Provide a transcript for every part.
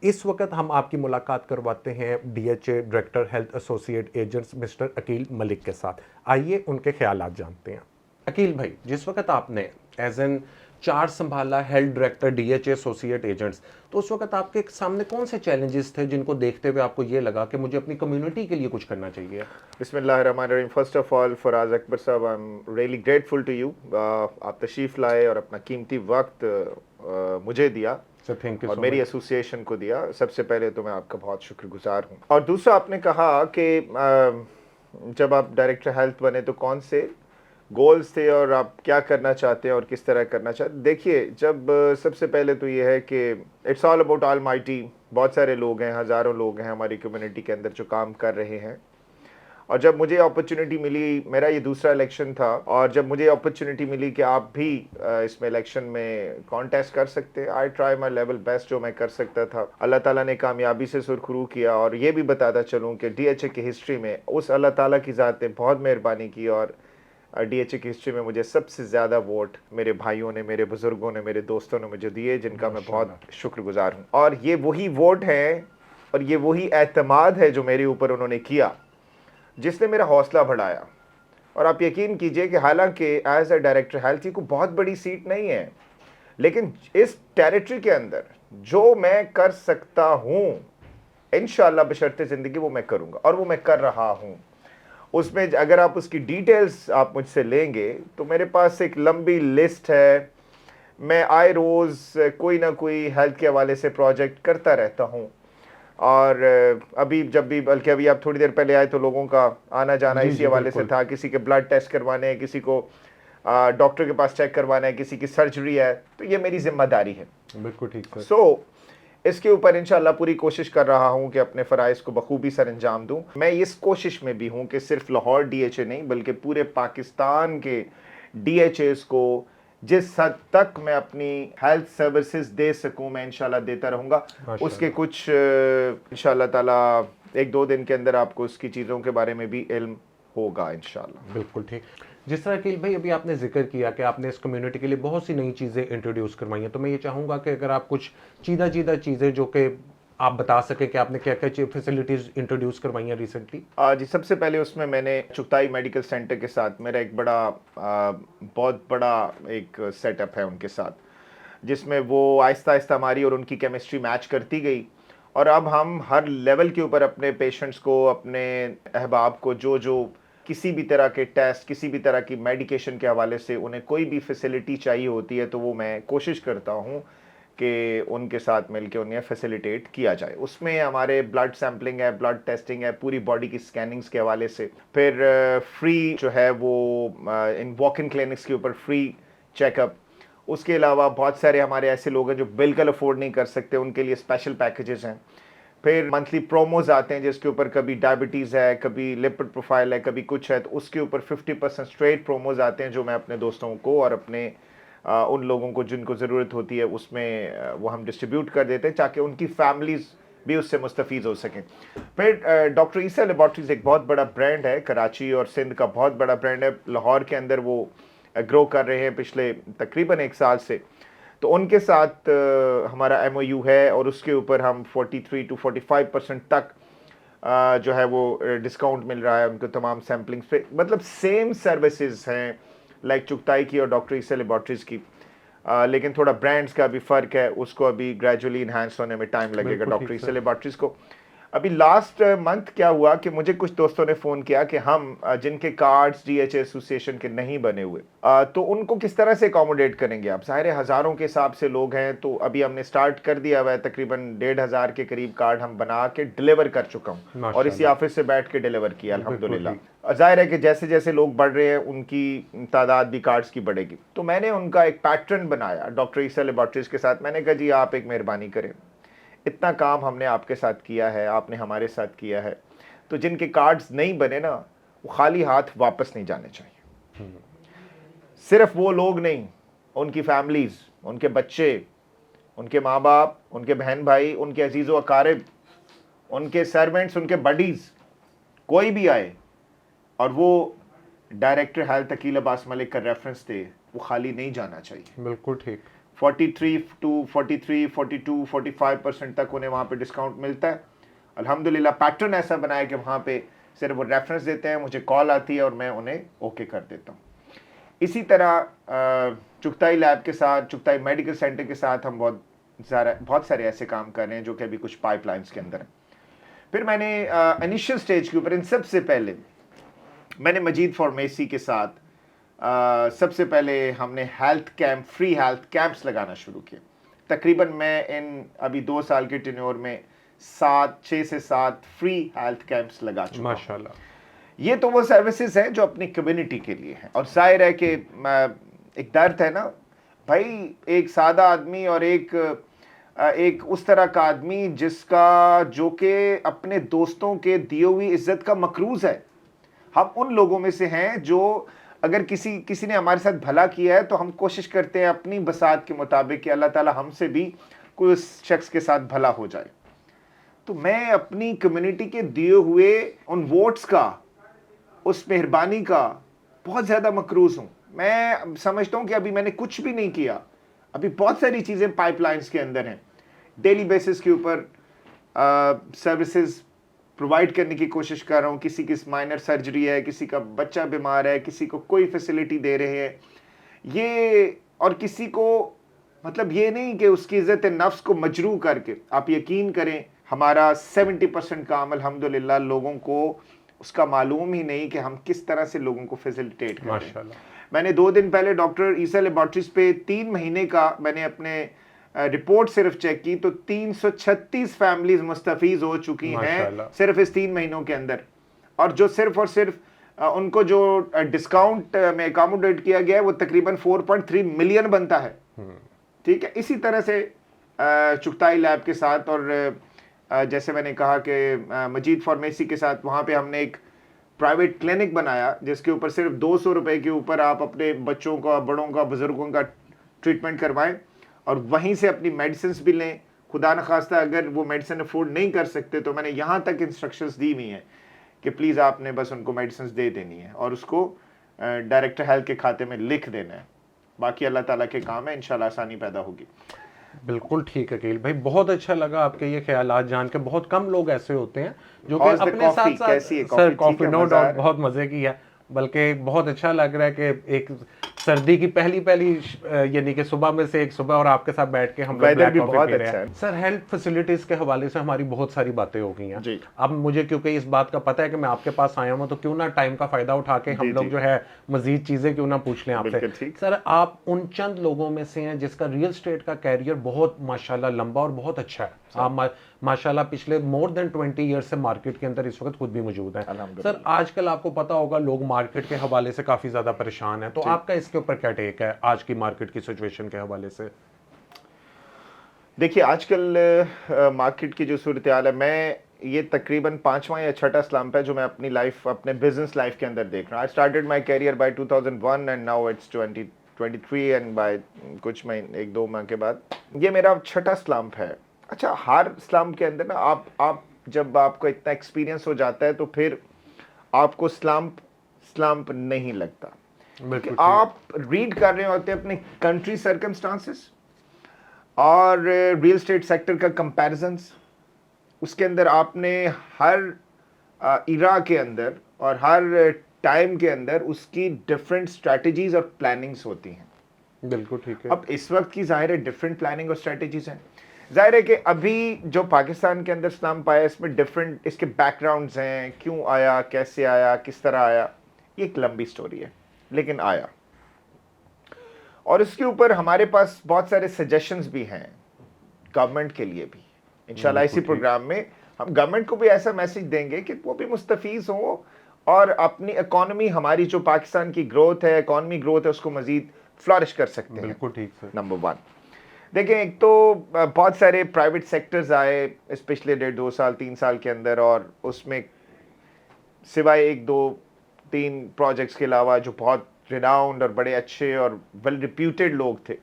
इस वक्त हम आपकी मुलाकात करवाते हैं DHA director health associate agents mister Aqeel Malik के साथ। आइए उनके ख्यालात जानते हैं। अकील भाई, जिस वक्त आपने एज एन चार्ज संभाला health director DHA associate agents, तो उस वक्त आपके सामने कौन से चैलेंजेस थे जिनको देखते हुए आपको ये लगा कि मुझे अपनी कम्युनिटी के लिए कुछ करना चाहिए? बिस्मिल्लाहिर्रहमानिर्रहीम। First of all Faraz Akbar साहब, I am really grateful to you. आप तशरीफ़ लाए और अपना कीमती वक्त मुझे दिया सर थैंक यू और सो मेरी मच। एसोसिएशन को दिया। सबसे पहले तो मैं आपका बहुत शुक्रगुजार हूँ। और दूसरा, आपने कहा कि जब आप डायरेक्टर हेल्थ बने तो कौन से गोल्स थे और आप क्या करना चाहते हैं और किस तरह करना चाहते। देखिए, जब सबसे पहले तो ये है कि it's all about all mighty. बहुत सारे लोग हैं, हज़ारों लोग हैं हमारी कम्युनिटी के अंदर जो काम कर रहे हैं। और जब मुझे अपॉर्चुनिटी मिली, मेरा ये दूसरा इलेक्शन था, और जब मुझे अपॉर्चुनिटी मिली कि आप भी इसमें इलेक्शन में कॉन्टेस्ट कर सकते हैं, I try my level best जो मैं कर सकता था। अल्लाह ताला ने कामयाबी से सुरखरू किया। और ये भी बताता चलूँ कि डीएचए की हिस्ट्री में उस अल्लाह ताला की ज़ात ने बहुत मेहरबानी की और डीएचए की हिस्ट्री में मुझे सबसे ज़्यादा वोट मेरे भाइयों ने, मेरे बुज़ुर्गों ने, मेरे दोस्तों ने मुझे दिए, जिनका मैं बहुत शुक्रगुजार हूँ। और ये वही वोट हैं और ये वही एतमाद है जो मेरे ऊपर उन्होंने किया, जिसने मेरा हौसला बढ़ाया। और आप यकीन कीजिए कि हालांकि एज अ डायरेक्टर हेल्थ ये कोई बहुत बड़ी सीट नहीं है, लेकिन इस टेरिटरी के अंदर जो मैं कर सकता हूँ इंशाअल्लाह बशर्ते ज़िंदगी, वो मैं करूँगा और वो मैं कर रहा हूँ। उसमें अगर आप उसकी डिटेल्स आप मुझसे लेंगे तो मेरे पास एक लंबी लिस्ट है। मैं आए रोज़ कोई ना कोई हेल्थ के हवाले से प्रोजेक्ट करता रहता हूँ। और अभी जब भी, बल्कि अभी आप थोड़ी देर पहले आए तो लोगों का आना जाना जी इसी जी हवाले से बिल्कुल। था। किसी के ब्लड टेस्ट करवाने हैं, किसी को डॉक्टर के पास चेक करवाना है, किसी की सर्जरी है, तो ये मेरी जिम्मेदारी है। बिल्कुल ठीक सर। इसके ऊपर इंशाल्लाह पूरी कोशिश कर रहा हूं कि अपने फ़राइज़ को बखूबी सर अंजाम दूं। मैं इस कोशिश में भी हूं कि सिर्फ लाहौर डीएचए नहीं बल्कि पूरे पाकिस्तान के डीएचएस को जिस हद तक मैं अपनी हेल्थ सर्विसेज दे सकूं, मैं इंशाल्लाह देता रहूंगा। उसके माशाल्लाह। कुछ इंशाल्लाह ताला एक दो दिन के अंदर आपको उसकी चीज़ों के बारे में भी इल्म होगा इंशाल्लाह। बिल्कुल ठीक। जिस तरह अकील भाई अभी आपने जिक्र किया कि आपने इस कम्युनिटी के लिए बहुत सी नई चीज़ें इंट्रोड्यूस करवाई हैं, तो मैं ये चाहूँगा कि अगर आप कुछ चीदा चीदा चीज़ें जो कि आप बता सकें कि आपने क्या क्या फैसिलिटीज़ इंट्रोड्यूस करवाई हैं रिसेंटली। जी, सबसे पहले उसमें मैंने चुगताई मेडिकल सेंटर के साथ मेरा एक बहुत बड़ा एक सेटअप है उनके साथ, जिसमें वो आहिस्ता आहिस्ता हमारी और उनकी केमिस्ट्री मैच करती गई। और अब हम हर लेवल के ऊपर अपने पेशेंट्स को, अपने अहबाब को, जो जो किसी भी तरह के टेस्ट, किसी भी तरह की मेडिकेशन के हवाले से उन्हें कोई भी फैसिलिटी चाहिए होती है, तो वो मैं कोशिश करता हूँ कि उनके साथ मिलकर उन्हें फैसिलिटेट किया जाए। उसमें हमारे ब्लड सैम्पलिंग है, ब्लड टेस्टिंग है, पूरी बॉडी की स्कैनिंग्स के हवाले से। फिर फ्री जो है वो इन वॉक इन क्लिनिक्स के ऊपर फ्री चेकअप। उसके अलावा बहुत सारे हमारे ऐसे लोग हैं जो बिल्कुल अफोर्ड नहीं कर सकते, उनके लिए स्पेशल पैकेजेस हैं। फिर मंथली प्रोमोज आते हैं जिसके ऊपर कभी डायबिटीज़ है, कभी लिपिड प्रोफाइल है, कभी कुछ है, तो उसके ऊपर 50% स्ट्रेट प्रोमोज आते हैं, जो मैं अपने दोस्तों को और अपने उन लोगों को जिनको ज़रूरत होती है उसमें वो हम डिस्ट्रीब्यूट कर देते हैं, ताकि उनकी फैमिलीज़ भी उससे मुस्तफ़ीज़ हो सकें। फिर डॉक्टर ईसा लेबॉर्ट्रीज़ एक बहुत बड़ा ब्रांड है, कराची और सिंध का बहुत बड़ा ब्रांड है। लाहौर के अंदर वो ग्रो कर रहे हैं पिछले तकरीबन 1 साल से। तो उनके साथ हमारा एमओयू है और उसके ऊपर हम 43 to 45% तक जो है वो डिस्काउंट मिल रहा है उनको तमाम सैम्पलिंग्स पे। मतलब सेम सर्विसेज हैं लाइक चुगताई की और डॉक्टर ईसा लेबॉर्ट्रीज़ की, लेकिन थोड़ा ब्रांड्स का भी फ़र्क है, उसको अभी ग्रेजुअली इन्हांस होने में टाइम लगेगा बिल्कुल डॉक्टर ठीक ईसा सर। लेबॉर्ट्रीज़ को। अभी लास्ट मंथ क्या हुआ कि मुझे कुछ दोस्तों ने फ़ोन किया कि हम जिनके कार्ड्स डीएचए एसोसिएशन के नहीं बने हुए, तो उनको किस तरह से अकोमोडेट करेंगे आप। ज़ाहिर है हज़ारों के हिसाब से लोग हैं, तो अभी हमने स्टार्ट कर दिया हुआ है। तकरीबन 1,500 के करीब कार्ड हम बना के डिलीवर कर चुका हूँ और इसी माशाल्लाह। ऑफिस से बैठ के डिलीवर किया बिल्कुल अल्हम्दुलिल्लाह। ठीक। ज़ाहिर है कि जैसे जैसे लोग बढ़ रहे हैं उनकी तादाद भी कार्ड्स की बढ़ेगी। तो मैंने उनका एक पैटर्न बनाया डॉक्टर ईसा लेबॉर्ट्रीज़ के साथ। मैंने कहा जी आप एक मेहरबानी करें, इतना काम हमने आपके साथ किया है, आपने हमारे साथ किया है, तो जिनके कार्ड्स नहीं बने ना, वो खाली हाथ वापस नहीं जाने चाहिए। सिर्फ वो लोग नहीं, उनकी फैमिलीज, उनके बच्चे, उनके माँ बाप, उनके बहन भाई, उनके अजीज़ व अकारिब, उनके सर्वेंट्स, उनके बडीज़, कोई भी आए और वो डायरेक्टर हेल्थ अकील अब्बास मलिक का रेफरेंस दे, वो खाली नहीं जाना चाहिए। बिल्कुल ठीक। 43 टू 43, 42, 45% तक उन्हें वहाँ पे डिस्काउंट मिलता है। अल्हम्दुलिल्लाह पैटर्न ऐसा बनाया कि वहाँ पे सिर्फ वो रेफरेंस देते हैं, मुझे कॉल आती है और मैं उन्हें ओके कर देता हूँ। इसी तरह चुगताई लैब के साथ, चुगताई मेडिकल सेंटर के साथ हम बहुत सारे ऐसे काम कर रहे हैं जो कि अभी कुछ पाइपलाइंस के अंदर हैं। फिर मैंने इनिशियल स्टेज के ऊपर इन सबसे पहले मैंने मजीद फार्मेसी के साथ सबसे पहले हमने health camp, free health camps लगाना शुरू किए। तकरीबन मैं इन अभी 2 साल के टेन्योर में 6 से 7 फ्री हेल्थ कैंप्स लगा चुका हूं। माशाल्लाह। ये तो वो सर्विसेज हैं जो अपनी कम्युनिटी के लिए हैं, और जाहिर है कि एक दर्द है ना भाई, एक सादा आदमी और एक उस तरह का आदमी जिसका जो कि अपने दोस्तों के दिए हुई इज्जत का मकरूज है। हम उन लोगों में से हैं जो अगर किसी ने हमारे साथ भला किया है तो हम कोशिश करते हैं अपनी बसात के मुताबिक कि अल्लाह ताला हमसे भी कोई उस शख्स के साथ भला हो जाए। तो मैं अपनी कम्युनिटी के दिए हुए उन वोट्स का, उस मेहरबानी का बहुत ज़्यादा मकरूज हूँ। मैं समझता हूँ कि अभी मैंने कुछ भी नहीं किया, अभी बहुत सारी चीज़ें पाइपलाइंस के अंदर हैं। डेली बेसिस के ऊपर सर्विसेज प्रोवाइड करने की कोशिश कर रहा हूँ। किसी की माइनर सर्जरी है, किसी का बच्चा बीमार है, किसी को कोई फैसिलिटी दे रहे हैं ये, और किसी को मतलब ये नहीं कि उसकी इज़्ज़त नफ्स को मजरू करके। आप यकीन करें हमारा 70% काम अल्हम्दुलिल्लाह लोगों को उसका मालूम ही नहीं कि हम किस तरह से लोगों को फैसिलिटेट करें। माशाल्लाह। मैंने 2 दिन पहले डॉक्टर ईसा लेबॉर्ट्रीज पे 3 महीने का मैंने अपने रिपोर्ट सिर्फ चेक की तो 336 फैमिलीज मुस्तफीज हो चुकी हैं सिर्फ इस 3 महीनों के अंदर। और जो सिर्फ और सिर्फ उनको जो डिस्काउंट में अकोमोडेट किया गया है वो तकरीबन 4.3 मिलियन बनता है। ठीक है, इसी तरह से चुगताई लैब के साथ और जैसे मैंने कहा कि मजीद फार्मेसी के साथ वहाँ पे हमने एक प्राइवेट क्लिनिक बनाया जिसके ऊपर सिर्फ 200 रुपए के ऊपर आप अपने बच्चों का, बड़ों का, बुजुर्गों का ट्रीटमेंट करवाएं और वहीं से अपनी मेडिसिन भी लें। खुदा न खास्ता अगर वो मेडिसिन अफोर्ड नहीं कर सकते तो मैंने यहाँ तक इंस्ट्रक्शंस दी हुई हैं कि प्लीज़ आपने बस उनको मेडिसिन दे देनी है और उसको डायरेक्टर हेल्थ के खाते में लिख देना है। बाकी अल्लाह ताला के काम है, इंशाल्लाह आसानी पैदा होगी। बिल्कुल ठीक है अकील भाई, बहुत अच्छा लगा आपके ये ख्यालात जान के। बहुत कम लोग ऐसे होते हैं जो कि अपने साथ साथ सर कॉफी नो डाउट बहुत मजे की है, बल्कि बहुत अच्छा लग रहा है कि एक सर्दी की पहली यानी कि सुबह में से एक सुबह और आपके साथ बैठ के हम वेदर भी बहुत अच्छा है। सर हेल्थ फैसिलिटीज के हवाले से हमारी बहुत सारी बातें हो गई हैं। अब मुझे क्योंकि इस बात का पता है कि मैं आपके पास आया हूँ तो क्यों ना टाइम का फायदा उठा के हम लोग जो है मजीद चीजें क्यों ना पूछ लें आपसे। सर आप उन चंद लोगों में से हैं जिसका रियल स्टेट का कैरियर बहुत माशाल्लाह लंबा और बहुत अच्छा है। आप माशाल्लाह पिछले मोर देन 20 ईयर से मार्केट के अंदर इस वक्त खुद भी मौजूद है। सर आजकल आपको पता होगा लोग मार्केट के हवाले से काफी ज्यादा परेशान है, तो आपका इसके ऊपर क्या टेक है आज की मार्केट की सिचुएशन के हवाले से? देखिए आजकल मार्केट की जो सूरत हाल है, मैं ये तकरीबन 5वां या 6ठा स्लम्प है जो मैं अपनी लाइफ, अपने बिजनेस लाइफ के अंदर देख रहा हूँ। I started my career by 2001 and now it's 2023 and by कुछ महीने 1-2 माह के बाद ये मेरा 6ठा स्लम्प है। अच्छा, हर स्लम्प के अंदर ना आप जब आपको इतना एक्सपीरियंस हो जाता है तो फिर आपको स्लम्प नहीं लगता। आप रीड कर रहे होते हैं अपने कंट्री सर्कमस्टांसेस और रियल स्टेट सेक्टर का कंपैरिजंस। उसके अंदर आपने हर इरा के अंदर और हर टाइम के अंदर उसकी डिफरेंट स्ट्रैटेजीज और प्लानिंग्स होती हैं। बिल्कुल ठीक है। अब इस वक्त की जाहिर है डिफरेंट प्लानिंग और स्ट्रैटेजीज हैं। जाहिर है कि अभी जो पाकिस्तान के अंदर स्लम्प आया इसमें डिफरेंट इसके बैकग्राउंड्स हैं, क्यों आया, कैसे आया, किस तरह आया, ये एक लंबी स्टोरी है लेकिन आया। और इसके ऊपर हमारे पास बहुत सारे सजेशंस भी हैं गवर्नमेंट के लिए भी। इंशाल्लाह इसी प्रोग्राम में हम गवर्नमेंट को भी ऐसा मैसेज देंगे कि वो भी मुस्तफीज हो और अपनी इकोनॉमी, हमारी जो पाकिस्तान की ग्रोथ है, इकोनॉमी ग्रोथ है, उसको मजीद फ्लरिश कर सकते हैं। बिल्कुल ठीक सर। नंबर 1 देखें, एक तो बहुत सारे प्राइवेट सेक्टर्स आए इस पिछले 1.5-2 साल 3 साल के अंदर, और उसमें सिवाय 1-2-3 प्रोजेक्ट्स के अलावा जो बहुत रिनाउंड और बड़े अच्छे और वेल रिप्यूटेड लोग थे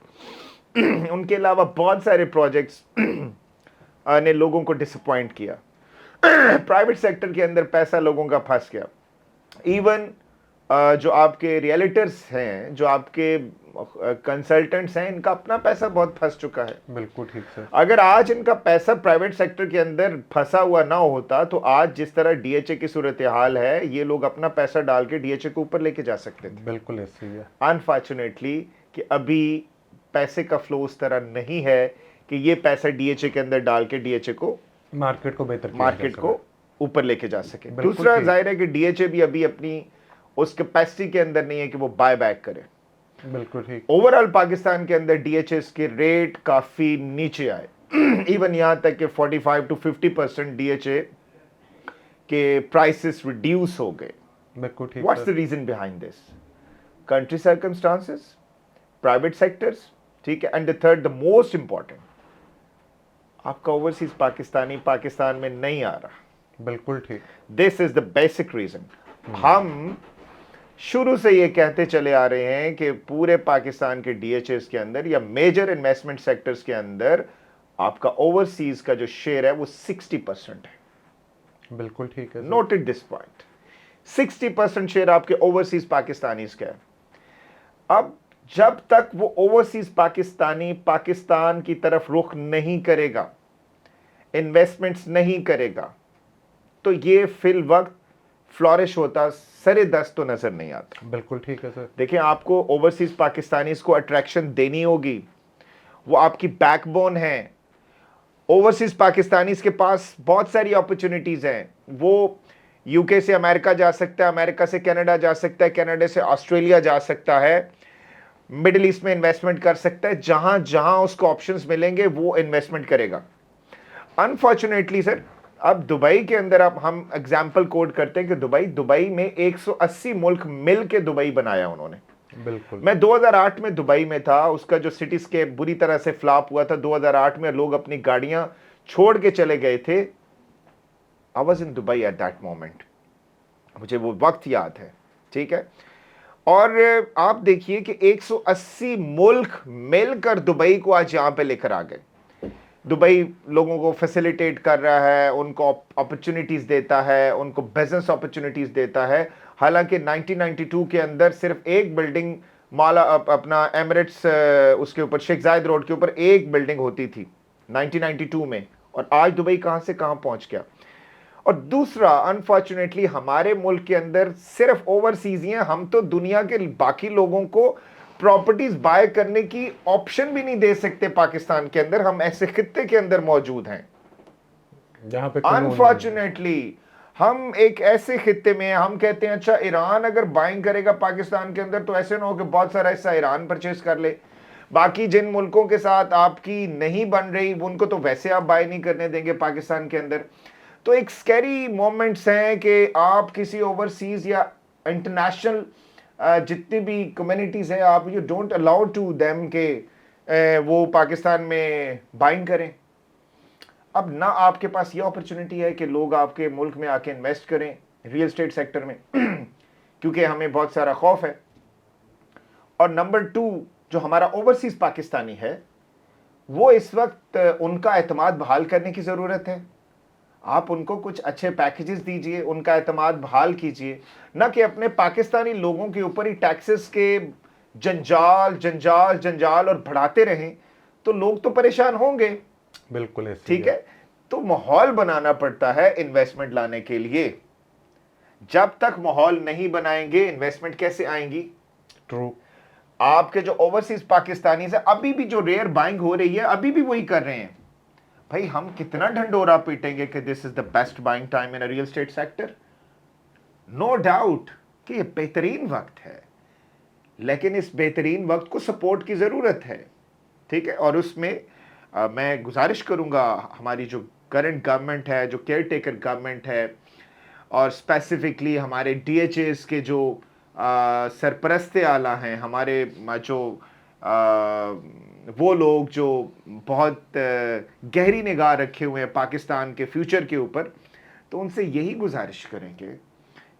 उनके अलावा बहुत सारे प्रोजेक्ट्स ने लोगों को डिसअपॉइंट किया। प्राइवेट सेक्टर के अंदर पैसा लोगों का फंस गया। इवन जो आपके रियलिटर्स हैं, जो आपके कंसल्टेंट्स हैं, इनका अपना पैसा बहुत फंस चुका है। बिल्कुल ठीक सर। अगर आज इनका पैसा प्राइवेट सेक्टर के अंदर फंसा हुआ ना होता तो आज जिस तरह डीएचए की सूरत हाल है, ये लोग अपना पैसा डाल के डीएचए को ऊपर लेके जा सकते थे। बिल्कुल ऐसे ही है। अनफॉर्चुनेटली कि अभी पैसे का फ्लो उस तरह नहीं है कि ये पैसा डीएचए के अंदर डाल के डीएचए को मार्केट को बेहतर मार्केट को ऊपर लेके जा सके। बिल्कुल दूसरा ठीक। जाहिर है कि डीएचए भी अभी अपनी उस कैपेसिटी के अंदर नहीं है कि वो बाय बैक करे। बिल्कुल ठीक। ओवरऑल पाकिस्तान के अंदर डीएचएस के रेट काफी नीचे आए। इवन यहां तक कि 45 to 50% डीएचए के प्राइसेस रिड्यूस हो गए। बिल्कुल ठीक। What's the reason behind this? Country circumstances, private sectors, ठीक है, and the third, the most important, आपका ओवरसीज पाकिस्तानी पाकिस्तान में नहीं आ रहा। बिल्कुल ठीक। This is the basic reason. हम शुरू से ये कहते चले आ रहे हैं कि पूरे पाकिस्तान के डीएचएस के अंदर या मेजर इन्वेस्टमेंट सेक्टर्स के अंदर आपका ओवरसीज का जो शेयर है वो 60% है। बिल्कुल ठीक है। नोटेड दिस पॉइंट, 60% शेयर आपके ओवरसीज पाकिस्तानीज का है। अब जब तक वो ओवरसीज पाकिस्तानी पाकिस्तान की तरफ रुख नहीं करेगा, इन्वेस्टमेंट्स नहीं करेगा, तो ये फिल वक्त फ्लॉरिश होता सरे दस्त तो नजर नहीं आता। बिल्कुल ठीक है सर। देखिए, आपको ओवरसीज पाकिस्तानीज को अट्रैक्शन देनी होगी, वो आपकी बैकबोन है। ओवरसीज पाकिस्तानीज के पास बहुत सारी अपॉर्चुनिटीज हैं। वो यूके से अमेरिका जा सकता है, अमेरिका से कनाडा जा सकता है, कनाडा से ऑस्ट्रेलिया जा सकता है, मिडिल ईस्ट में इन्वेस्टमेंट कर सकता है। जहां जहां उसको ऑप्शंस मिलेंगे वो इन्वेस्टमेंट करेगा। अनफॉर्चुनेटली सर, अब दुबई के अंदर अब हम एग्जाम्पल कोड करते हैं कि दुबई में 180 मुल्क मिल के दुबई बनाया उन्होंने। बिल्कुल। मैं 2008 में दुबई में था, उसका जो सिटीस्केप बुरी तरह से फ्लॉप हुआ था 2008 में, लोग अपनी गाड़ियां छोड़ के चले गए थे। I was in Dubai at that moment, मुझे वो वक्त याद है, ठीक है। और आप देखिए कि 180 मुल्क मिलकर दुबई को आज यहां पे लेकर आ गए। दुबई लोगों को फैसिलिटेट कर रहा है, उनको अपॉर्चुनिटीज देता है, उनको बिजनेस अपॉर्चुनिटीज देता है। हालांकि 1992 के अंदर सिर्फ एक बिल्डिंग माला अपना एमिरेट्स उसके ऊपर शेख जायद रोड के ऊपर एक बिल्डिंग होती थी 1992 में, और आज दुबई कहां से कहां पहुंच गया। और दूसरा, अनफॉर्चुनेटली हमारे मुल्क के अंदर सिर्फ ओवरसीज ही हैं, हम तो दुनिया के बाकी लोगों को प्रॉपर्टीज बाय करने की ऑप्शन भी नहीं दे सकते। पाकिस्तान के अंदर हम ऐसे खित्ते के अंदर मौजूद हैं जहां पे अनफॉर्चुनेटली हम एक ऐसे खित्ते में हैं, हम कहते हैं अच्छा ईरान अगर बाइंग करेगा पाकिस्तान के अंदर तो ऐसे ना हो कि बहुत सारा हिस्सा ईरान परचेज कर ले। बाकी जिन मुल्कों के साथ आपकी नहीं बन रही उनको तो वैसे आप बाय नहीं करने देंगे पाकिस्तान के अंदर। तो एक स्कैरी मोमेंट्स हैं कि आप किसी ओवरसीज या इंटरनेशनल जितनी भी कम्युनिटीज हैं, आप you don't allow to them के वो पाकिस्तान में बाइंग करें। अब ना आपके पास ये अपॉर्चुनिटी है कि लोग आपके मुल्क में आके इन्वेस्ट करें रियल एस्टेट सेक्टर में क्योंकि हमें बहुत सारा खौफ है। और नंबर 2, जो हमारा ओवरसीज पाकिस्तानी है वो इस वक्त उनका एतमाद बहाल करने की ज़रूरत है। आप उनको कुछ अच्छे पैकेजेस दीजिए, उनका एतमाद बहाल कीजिए, ना कि अपने पाकिस्तानी लोगों के ऊपर ही टैक्सेस के जंजाल जंजाल जंजाल और बढ़ाते रहें तो लोग तो परेशान होंगे। बिल्कुल ऐसे ठीक है, तो माहौल बनाना पड़ता है इन्वेस्टमेंट लाने के लिए। जब तक माहौल नहीं बनाएंगे इन्वेस्टमेंट कैसे आएंगी? ट्रू। आपके जो ओवरसीज पाकिस्तानी है अभी भी जो रेयर बाइंग हो रही है अभी भी वही कर रहे हैं। भाई हम कितना ढंडोरा पीटेंगे कि this is the best buying time in a real estate sector? No doubt कि ये बेहतरीन वक्त है, लेकिन इस बेहतरीन वक्त को सपोर्ट की जरूरत है। ठीक है, और उसमें मैं गुजारिश करूंगा हमारी जो करंट गवर्नमेंट है, जो केयर टेकर गवर्नमेंट है, और स्पेसिफिकली हमारे डीएचएस के जो सरपरस्ते आला हैं, हमारे जो वो लोग जो बहुत गहरी निगाह रखे हुए हैं पाकिस्तान के फ्यूचर के ऊपर, तो उनसे यही गुजारिश करेंगे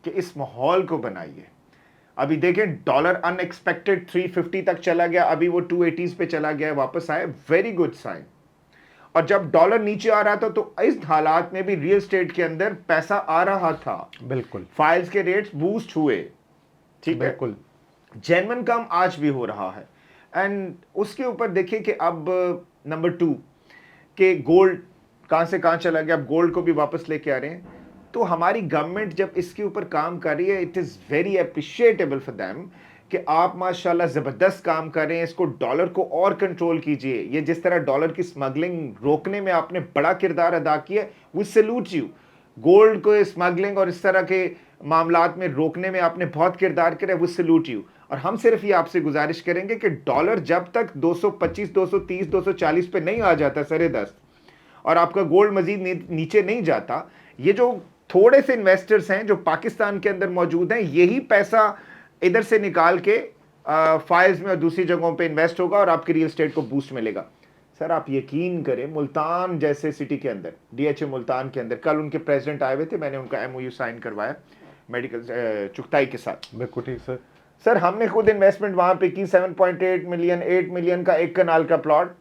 कि इस माहौल को बनाइए। अभी देखें डॉलर अनएक्सपेक्टेड 350 तक चला गया, अभी वो 280s पे चला गया, वापस आए, वेरी गुड साइन। और जब डॉलर नीचे आ रहा था तो इस हालात में भी रियल एस्टेट के अंदर पैसा आ रहा था। बिल्कुल, फाइल्स के रेट्स बूस्ट हुए। ठीक है, बिल्कुल। जेन्युइन काम आज भी हो रहा है। एंड उसके ऊपर देखिए कि अब नंबर 2 कि गोल्ड कहां से कहां चला गया, अब गोल्ड को भी वापस लेके आ रहे हैं। तो हमारी गवर्नमेंट जब इसके ऊपर काम कर रही है, it is very appreciable for them कि आप माशाल्लाह जबरदस्त काम कर रहे हैं। इसको डॉलर को और कंट्रोल कीजिए। ये जिस तरह डॉलर की स्मगलिंग रोकने में आपने बड़ा किरदार अदा किया, वी सैल्यूट यू। गोल्ड को स्मगलिंग और इस तरह के मामलात में रोकने में आपने बहुत किरदार किया, वी सैल्यूट यू। और हम सिर्फ ये आपसे गुजारिश करेंगे कि डॉलर जब तक 225, 230, 240 पे नहीं आ जाता सरे दस्त, और आपका गोल्ड मजीद नीचे नहीं जाता, ये जो थोड़े से इन्वेस्टर्स हैं जो पाकिस्तान के अंदर मौजूद हैं, यही पैसा इधर से निकाल के फाइल्स में और दूसरी जगहों पे इन्वेस्ट होगा और आपके रियल एस्टेट को बूस्ट मिलेगा। सर आप यकीन करें, मुल्तान जैसे सिटी के अंदर, डीएचए मुल्तान के अंदर, कल उनके प्रेसिडेंट आए हुए थे, मैंने उनका एमओयू साइन करवाया मेडिकल चुगताई के साथ। बिल्कुल ठीक सर। सर हमने खुद इन्वेस्टमेंट वहां पे की, 7.8 मिलियन, 8 मिलियन का एक कनाल का प्लॉट,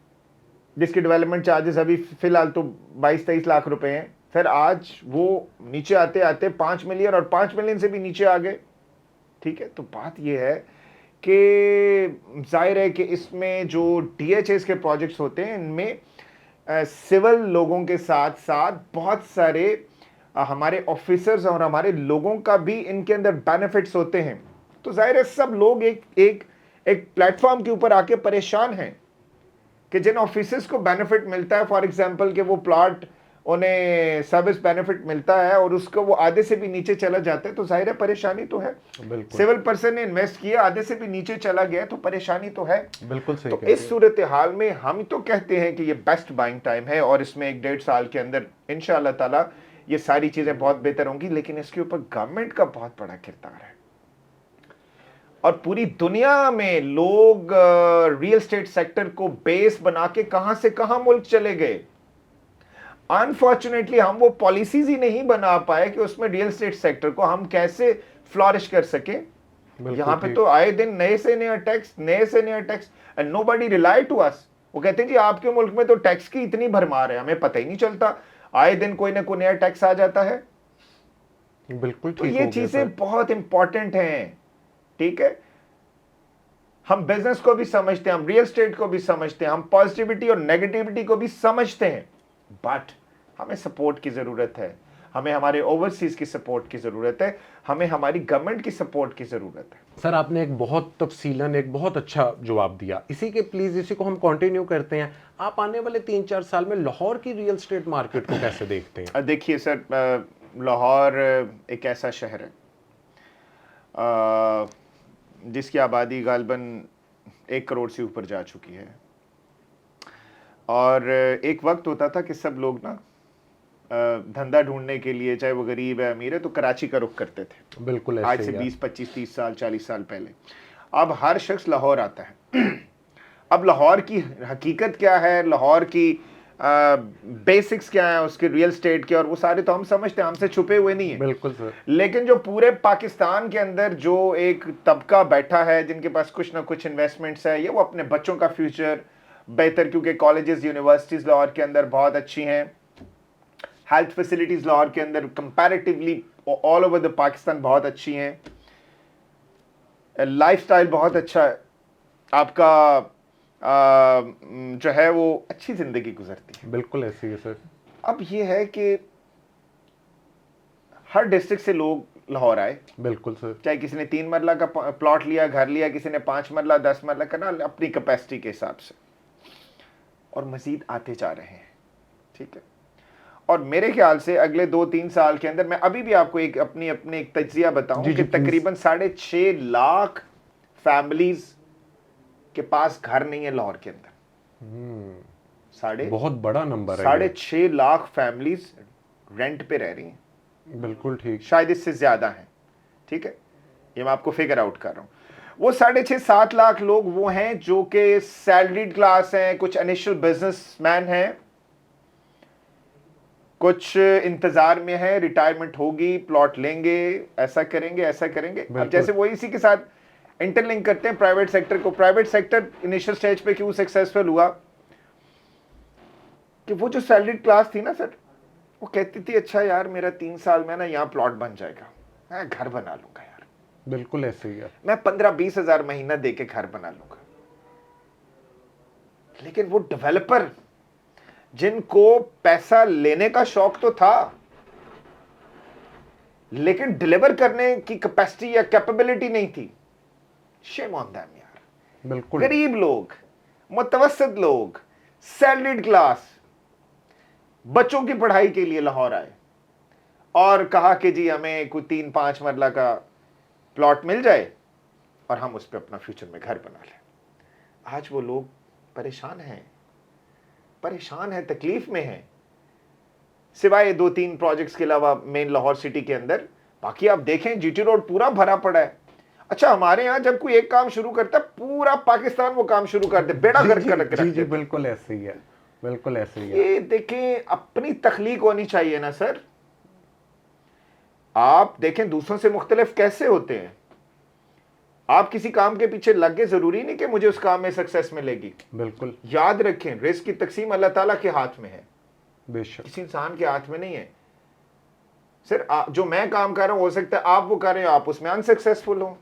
जिसके डेवलपमेंट चार्जेस अभी फिलहाल तो 22-23 लाख रुपए हैं। फिर आज वो नीचे आते आते 5 मिलियन और 5 मिलियन से भी नीचे आ गए। ठीक है, तो बात ये है कि जाहिर है कि इसमें जो डीएचएस के प्रोजेक्ट्स होते हैं, इनमें सिविल लोगों के साथ साथ बहुत सारे हमारे ऑफिसर्स और हमारे लोगों का भी इनके अंदर बेनिफिट्स होते हैं। तो जाहिर है सब लोग एक प्लेटफॉर्म के ऊपर आके परेशान हैं कि जिन ऑफिसर्स को बेनिफिट मिलता है, फॉर एग्जांपल कि वो प्लॉट उन्हें सर्विस बेनिफिट मिलता है और उसको वो आधे से भी नीचे चला जाता है, तो जाहिर है परेशानी तो है। सिविल पर्सन ने इन्वेस्ट किया, आधे से भी नीचे चला गया, तो परेशानी तो है। बिल्कुल सही। तो इस सूरत हाल में हम तो कहते हैं कि ये बेस्ट बाइंग टाइम है और इसमें 1-1.5 साल के अंदर इंशाअल्लाह ताला ये सारी चीजें बहुत बेहतर होंगी। लेकिन इसके ऊपर गवर्नमेंट का बहुत बड़ा किरदार है और पूरी दुनिया में लोग रियल एस्टेट सेक्टर को बेस बना के कहां से कहां मुल्क चले गए। अनफॉर्चुनेटली हम वो पॉलिसीज ही नहीं बना पाए कि उसमें रियल एस्टेट सेक्टर को हम कैसे फ्लॉरिश कर सके। यहां पे तो आए दिन नए से नया टैक्स, नए से नया tax, and nobody rely to us. वो कहते हैं जी आपके मुल्क में तो टैक्स की इतनी भरमार है, हमें पता ही नहीं चलता, आए दिन कोई ना कोई नया टैक्स आ जाता है। बिल्कुल तो ये चीजें बहुत इंपॉर्टेंट हैं। ठीक है, हम बिजनेस को भी समझते हैं, हम रियल एस्टेट को भी समझते हैं, हम पॉजिटिविटी और नेगेटिविटी को भी समझते हैं, बट हमें सपोर्ट की जरूरत है, हमें हमारे ओवरसीज की सपोर्ट की जरूरत है, हमें हमारी गवर्नमेंट की सपोर्ट की जरूरत है। सर आपने एक बहुत तफसीलन, एक बहुत अच्छा जवाब दिया। इसी को हम कंटिन्यू करते हैं। आप आने वाले 3-4 साल में लाहौर की रियल एस्टेट मार्केट को कैसे देखते हैं? देखिए सर, लाहौर एक ऐसा शहर है जिसकी आबादी गालबन 1 करोड़ से ऊपर जा चुकी है। और एक वक्त होता था कि सब लोग ना धंधा ढूंढने के लिए, चाहे वो गरीब है अमीर है, तो कराची का रुख करते थे। बिल्कुल आज से 20, 25, 30 साल, 40 साल पहले। अब हर शख्स लाहौर आता है। अब लाहौर की हकीकत क्या है, लाहौर की बेसिक्स क्या है उसके रियल एस्टेट के, और वो सारे तो हम समझते हैं, हमसे छुपे हुए नहीं है। बिल्कुल सर। लेकिन जो पूरे पाकिस्तान के अंदर जो एक तबका बैठा है जिनके पास कुछ ना कुछ इन्वेस्टमेंट्स है, ये वो अपने बच्चों का फ्यूचर बेहतर, क्योंकि कॉलेजेस यूनिवर्सिटीज लाहौर के अंदर बहुत अच्छी हैं, हेल्थ फैसिलिटीज लाहौर के अंदर comparatively all over the Pakistan बहुत अच्छी हैं, लाइफस्टाइल बहुत अच्छा है, आपका जो है वो अच्छी जिंदगी गुजरती है। बिल्कुल ऐसी है सर। अब ये है कि हर डिस्ट्रिक्ट से लोग लाहौर आए। बिल्कुल सर। चाहे किसी ने 3 मरला का प्लॉट लिया, घर लिया, किसी ने 5 मरला, 10 मरला का, ना अपनी कैपेसिटी के हिसाब से, और मजीद आते जा रहे हैं। ठीक है, और मेरे ख्याल से अगले 2-3 साल के अंदर, मैं अभी भी आपको एक अपनी एक तज्जिया बताऊं कि तकरीबन 6.5 लाख फैमिलीज के पास घर नहीं है लाहौर के अंदर। बहुत बड़ा नंबर है। 6.5 लाख फैमिलीज रेंट पे रह रही हैं। बिल्कुल ठीक। शायद इससे ज्यादा है। ठीक है, ये मैं आपको फिगर आउट कर रहा हूं। वो 6.5-7 लाख लोग वो हैं जो कि सैलरीड क्लास हैं, कुछ इनिशियल बिजनेसमैन हैं, कुछ इंतजार में है, रिटायरमेंट होगी, प्लॉट लेंगे, ऐसा करेंगे, ऐसा करेंगे। अब जैसे वो इसी के साथ इंटरलिंक करते हैं प्राइवेट सेक्टर को। प्राइवेट सेक्टर इनिशियल स्टेज पे क्यों सक्सेसफुल हुआ कि वो जो सैलरीड क्लास थी ना सर, वो कहती थी अच्छा यार मेरा 3 साल में ना यहाँ प्लॉट बन जाएगा, मैं घर बना लूंगा यार, बिल्कुल ऐसे ही है। मैं 15-20 हजार महीना दे के घर बना लूंगा, लेकिन वो डेवलपर जिनको पैसा लेने का शौक तो था, लेकिन डिलीवर करने की कैपेसिटी या कैपेबिलिटी नहीं थी, शेम ऑन देम यार। बिल्कुल। गरीब लोग, मुतवस्सित लोग, सैलरीड क्लास, बच्चों की पढ़ाई के लिए लाहौर आए और कहा कि जी हमें कोई 3-5 मरला का प्लॉट मिल जाए और हम उस पर अपना फ्यूचर में घर बना लें। आज वो लोग परेशान हैं, परेशान हैं, तकलीफ में हैं, सिवाय 2-3 प्रोजेक्ट्स के अलावा मेन लाहौर सिटी के अंदर। बाकी आप देखें जीटी रोड पूरा भरा पड़ा है। अच्छा, हमारे यहाँ जब कोई एक काम शुरू करता है पूरा पाकिस्तान वो काम शुरू कर दे, बेड़ा गर्क कर रख जी देते। बिल्कुल ऐसे ही है, बिल्कुल ऐसे ही है। ये देखें, अपनी तख्लीक होनी चाहिए ना सर। आप देखें दूसरों से मुख्तलिफ कैसे होते हैं। आप किसी काम के पीछे लग गए, जरूरी नहीं कि मुझे उस काम में सक्सेस मिलेगी। बिल्कुल। याद रखें, रिस्क की तकसीम अल्लाह ताला के हाथ में है, बेशक। किसी इंसान के हाथ में नहीं है। सर जो मैं काम कर रहा हूं, हो सकता है आप वो कर रहे हो, आप उसमें अनसक्सेसफुल हो,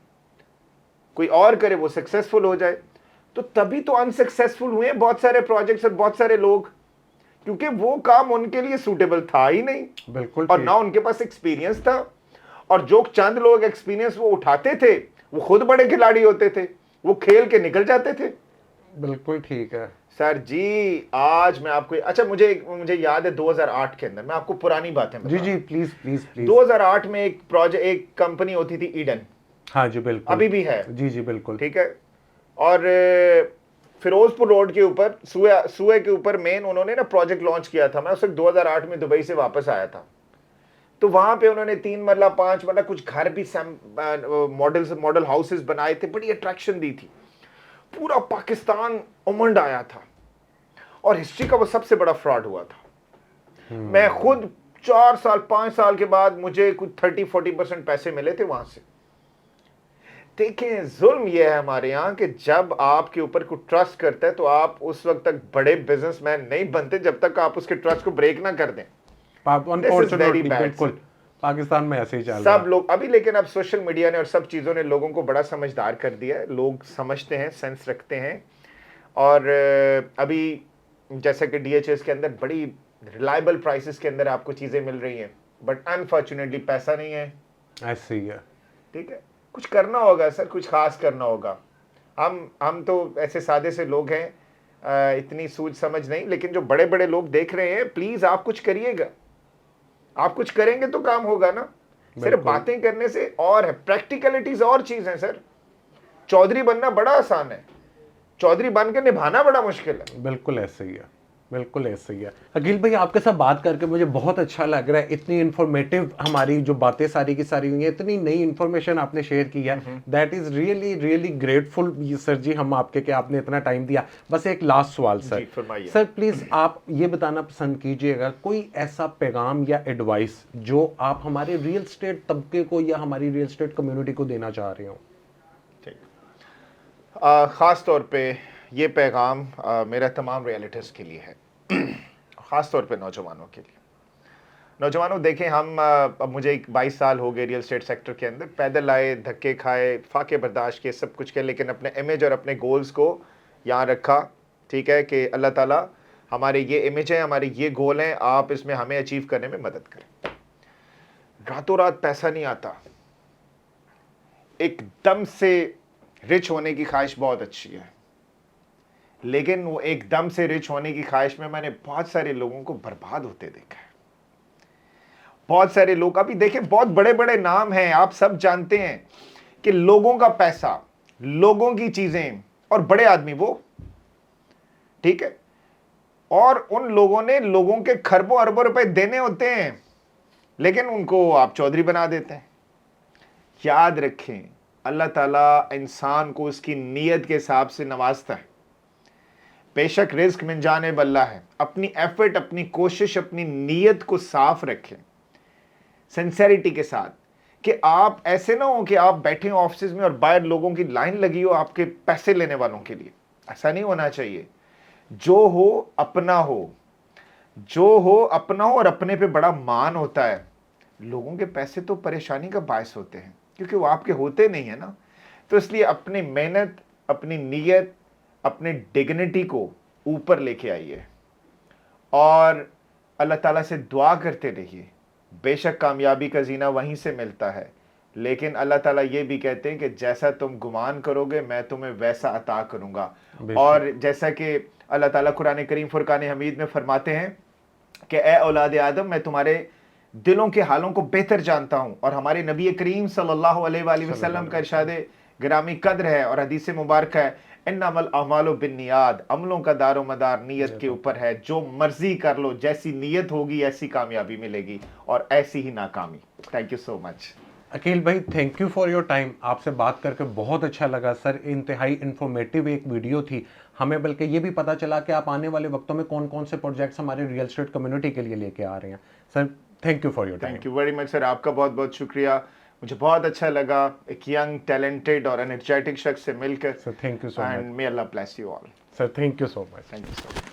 कोई और करे वो सक्सेसफुल हो जाए। तो तभी तो अनसक्सेसफुल हुए बहुत सारे प्रोजेक्ट्स और बहुत सारे लोग, क्योंकि वो काम उनके लिए सूटेबल था ही नहीं। बिल्कुल। और ना उनके पास एक्सपीरियंस था, और जो चंद लोग एक्सपीरियंस वो उठाते थे वो खुद बड़े खिलाड़ी होते थे, वो खेल के निकल जाते थे। बिल्कुल ठीक है सर जी, आज मैं आपको, अच्छा मुझे याद है 2008 के अंदर, मैं आपको पुरानी बातें जी बता। जी प्लीज प्लीज प्लीज। 2008 में एक प्रोजेक्ट, एक कंपनी होती थी ईडन। हाँ जी बिल्कुल। अभी भी है। जी जी बिल्कुल। ठीक है। और फिरोजपुर रोड के ऊपर, सुए के ऊपर मेन उन्होंने ना प्रोजेक्ट लॉन्च किया था। मैं उस वक्त 2008 में दुबई से वापस आया था। तो वहां पे उन्होंने 3 मरला 5 मरला कुछ घर भी मॉडल हाउसेस बनाए थे, बड़ी अट्रैक्शन दी थी, पूरा पाकिस्तान उमंड आया था, और हिस्ट्री का वो सबसे बड़ा फ्रॉड हुआ था। मैं खुद 4 साल 5 साल के बाद मुझे कुछ 30-40% पैसे मिले थे वहां से। देखें, जुल्म यह है हमारे यहाँ कि जब आपके ऊपर कोई ट्रस्ट करता है तो आप उस वक्त तक बड़े बिजनेसमैन नहीं बनते जब तक आप उसके ट्रस्ट को ब्रेक ना कर दें। अनफॉर्चुनेटली बिल्कुल पाकिस्तान में ऐसे ही चल रहा है सब लोग अभी, लेकिन अब सोशल मीडिया ने और सब चीज़ों ने लोगों को बड़ा समझदार कर दिया है। लोग समझते हैं, सेंस रखते हैं। और अभी जैसे कि डीएचएस के अंदर बड़ी रिलायबल प्राइसेस के अंदर आपको चीज़ें मिल रही हैं, बट अनफॉर्चुनेटली पैसा नहीं है। ऐसे ही है। ठीक है, कुछ करना होगा सर, कुछ खास करना होगा। हम तो ऐसे सादे से लोग हैं, इतनी सूझ समझ नहीं, लेकिन जो बड़े बड़े लोग देख रहे हैं, प्लीज आप कुछ करिएगा। आप कुछ करेंगे तो काम होगा ना, सिर्फ बातें करने से। और है प्रैक्टिकलिटीज और चीज है सर। चौधरी बनना बड़ा आसान है, चौधरी बन के निभाना बड़ा मुश्किल है। बिल्कुल ऐसे ही है, बिल्कुल ऐसे ही है। अकील भाई, आपके साथ बात करके मुझे बहुत अच्छा लग रहा है। इतनी इन्फॉर्मेटिव हमारी जो बातें सारी की सारी हुई हैं, इतनी नई इन्फॉर्मेशन आपने शेयर की है, that is really really grateful sir ji हम आपके कि आपने इतना टाइम दिया। बस एक लास्ट सवाल सर, सर प्लीज आप ये बताना पसंद कीजिएगा कोई ऐसा पैगाम या एडवाइस जो आप हमारे रियल स्टेट तबके को या हमारी रियल स्टेट कम्युनिटी को देना चाह रहे हो। ख़ास तौर पे ये पैगाम मेरा तमाम रियलिटीज़ के लिए है, ख़ास तौर पे नौजवानों के लिए। नौजवानों देखें, हम अब मुझे 22 साल हो गए रियल स्टेट सेक्टर के अंदर, पैदल आए, धक्के खाए, फाके बर्दाश्त किए, सब कुछ किया, लेकिन अपने इमेज और अपने गोल्स को यहाँ रखा। ठीक है कि अल्लाह ताला हमारे ये इमेज है, हमारे ये गोल हैं, आप इसमें हमें अचीव करने में मदद करें। रातों रात पैसा नहीं आता, एकदम से रिच होने की ख्वाहिश बहुत अच्छी है, लेकिन वो एकदम से रिच होने की ख्वाहिश में मैंने बहुत सारे लोगों को बर्बाद होते देखा है। बहुत सारे लोग, अभी देखें बहुत बड़े बड़े नाम हैं, आप सब जानते हैं कि लोगों का पैसा, लोगों की चीजें और बड़े आदमी वो, ठीक है, और उन लोगों ने लोगों के खरबों अरबों रुपए देने होते हैं, लेकिन उनको आप चौधरी बना देते हैं। याद रखें, अल्लाह ताला इंसान को उसकी नीयत के हिसाब से नवाजता है। बेशक रिस्क मिल जाने बल्ला है, अपनी एफर्ट, अपनी कोशिश, अपनी नीयत को साफ रखें सिंसेरिटी के साथ, कि आप ऐसे ना हो कि आप बैठे हो ऑफिस में और बाहर लोगों की लाइन लगी हो आपके पैसे लेने वालों के लिए। ऐसा नहीं होना चाहिए। जो हो अपना हो, जो हो अपना हो, और अपने पे बड़ा मान होता है। लोगों के पैसे तो परेशानी का बायस होते हैं। क्योंकि वो आपके होते नहीं है ना। तो इसलिए अपनी मेहनत, अपनी नीयत, अपने डिग्निटी को ऊपर लेके आइए और अल्लाह ताला से दुआ करते रहिए। बेशक कामयाबी का जीना वहीं से मिलता है, लेकिन अल्लाह ताला ये भी कहते हैं कि जैसा तुम गुमान करोगे मैं तुम्हें वैसा अता करूंगा। और जैसा कि अल्लाह ताला कुरान करीम फुरकान हमीद में फरमाते हैं कि ए औलाद आदम, मैं तुम्हारे दिलों के हालों को बेहतर जानता हूं। और हमारे नबी करीम सल्लल्लाहु अलैहि वसल्लम का इरशाद गिरामी कद्र है और हदीस मुबारक है, इन्नमल अमालु बिन्नियात, अमलों का दारो मदार नीयत के ऊपर है। जो मर्जी कर लो, जैसी नीयत होगी ऐसी कामयाबी मिलेगी और ऐसी ही नाकामी। Thank you so much Akeel भाई, thank you for your time. आपसे बात करके बहुत अच्छा लगा सर। इंतहाई इन्फॉर्मेटिव एक वीडियो थी। हमें बल्कि ये भी पता चला कि आप आने वाले वक्तों में कौन कौन से प्रोजेक्ट्स हमारे रियल एस्टेट कम्युनिटी के लिए लेके आ रहे हैं। Sir thank you for your time. Thank you very much sir, आपका बहुत बहुत शुक्रिया। मुझे बहुत अच्छा लगा एक यंग टैलेंटेड और एनर्जेटिक शख्स से मिलकर। Sir thank you so much. And may Allah bless you all. Sir thank you so much. Thank you so much.